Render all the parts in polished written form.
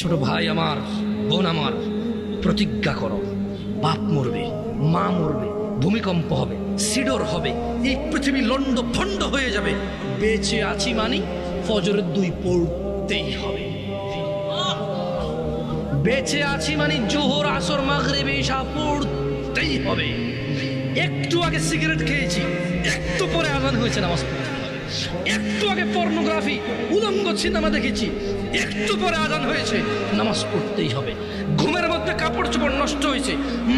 ছোট ভাই আমার, বোন আমার, প্রতিজ্ঞা করো, বাপ মরবে, মা মরবে, ভূমিকম্প হবে, সিডর হবে, এই পৃথিবী লন্ড ভন্ড হয়ে যাবে, বেঁচে আছি মানি ফজরের 2 পড়তেই হবে। বেঁচে আছি মানে জোহর আসর মাগরিব ইশা পড়তেই হবে। একটু আগে সিগারেট খেয়েছি, একটু পরে আজান হয়েছে, নামাজ পড়তে হবে। একটু আগে পর্নোগ্রাফি উলঙ্গ সিনেমা দেখেছি, একটু পরে আজান হয়েছে, নামাজ পড়তেই হবে। ঘুমের মধ্যে কাপড় চোপড় নষ্ট হয়েছে,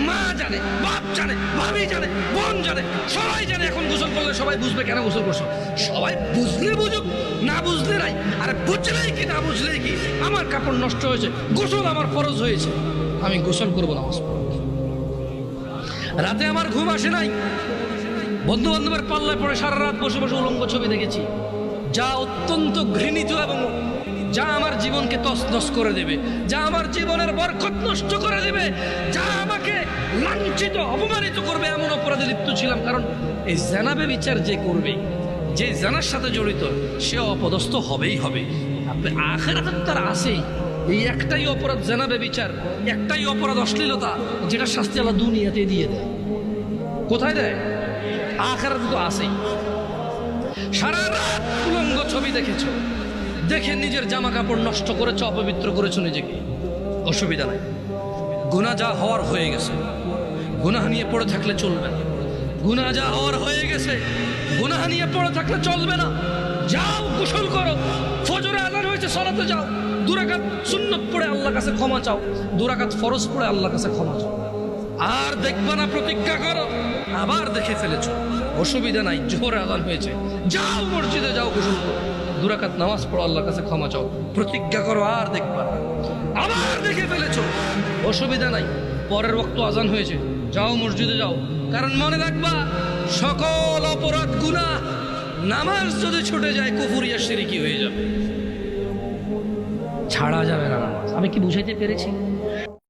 মা জানে, বাপ জানে, ভাবি জানে, বোন জানে, সবাই জানে। এখন গোসল করলে সবাই বুঝবে কেন গোসল করছো। সবাই বুঝলে বুঝুক, না বুঝলে নাই। আর বুঝলেই কি না বুঝলেই কি, আমার কাপড় নষ্ট হয়েছে, গোসল আমার ফরজ হয়েছে, আমি গোসল করবো, নামাজ পড়ব। রাতে আমার ঘুম আসে নাই, বন্ধু বান্ধবের পাল্লায় পড়ে সারা রাত বসে বসে উলঙ্গ ছবি দেখেছি, যা অত্যন্ত ঘৃণিত এবং যা আমার জীবনকে তছনছ করে দেবে, যা আমার জীবনের বরকত নষ্ট করে দেবে, যা আমাকে লাঞ্ছিত অপমানিত করবে, এমন অপরাধে লিপ্ত ছিলাম। কারণ এই জানাবে বিচার যে করবে, যে জানার সাথে জড়িত, সে অপদস্থ হবেই হবে। আপনি আখিরাতে তার আছেই। এই একটাই অপরাধ জানাবে বিচার, একটাই অপরাধ অশ্লীলতা, যেটা শাস্তি আল্লাহ দুনিয়াতে দিয়ে দেয়। কোথায় দেয়? আখিরাতে তো আছেই। সারা রাত উলঙ্গ ছবি দেখেছো, দেখে নিজের জামা কাপড় নষ্ট করেছো, অপবিত্র করেছো নিজেকে, অসুবিধা নাই। গুনাহ যা হওয়ার হয়ে গেছে, গুনাহ নিয়ে পড়ে থাকলে চলবে না। গুনাহ যা হওয়ার হয়ে গেছে, গুনাহ নিয়ে পড়ে থাকলে চলবে না। যাও গোসল করো, ফজরে আযান হয়েছে, সালাতে যাও, 2 রাকাত সুন্নত পড়ে আল্লাহর কাছে ক্ষমা চাও, 2 রাকাত ফরজ পড়ে আল্লাহর কাছে ক্ষমা চাও। আর দেখবা না, প্রতিজ্ঞা করো, আবার দেখে ফেলেছো, অসুবিধা নাই, জোহরে আযান হয়েছে, যাও মসজিদে যাও, গোসল করো, 2 রাকাত নামাজ পড়ো, আল্লাহর কাছে ক্ষমা চাও, প্রতিজ্ঞা করো, আর দেখবা না। আবার দেখে ফেলেছো, অসুবিধা নাই, পরের ওয়াক্ত আযান হয়েছে, যাও মসজিদে যাও। কারণ মনে রাখবা, সকল অপরাধ গুনাহ, নামাজ যদি ছুটে যায় কুফরিয়া শিরকি হয়ে যাবে, ছাড়া যাবে না নামাজ। আমি কি বুঝাইতে পেরেছি?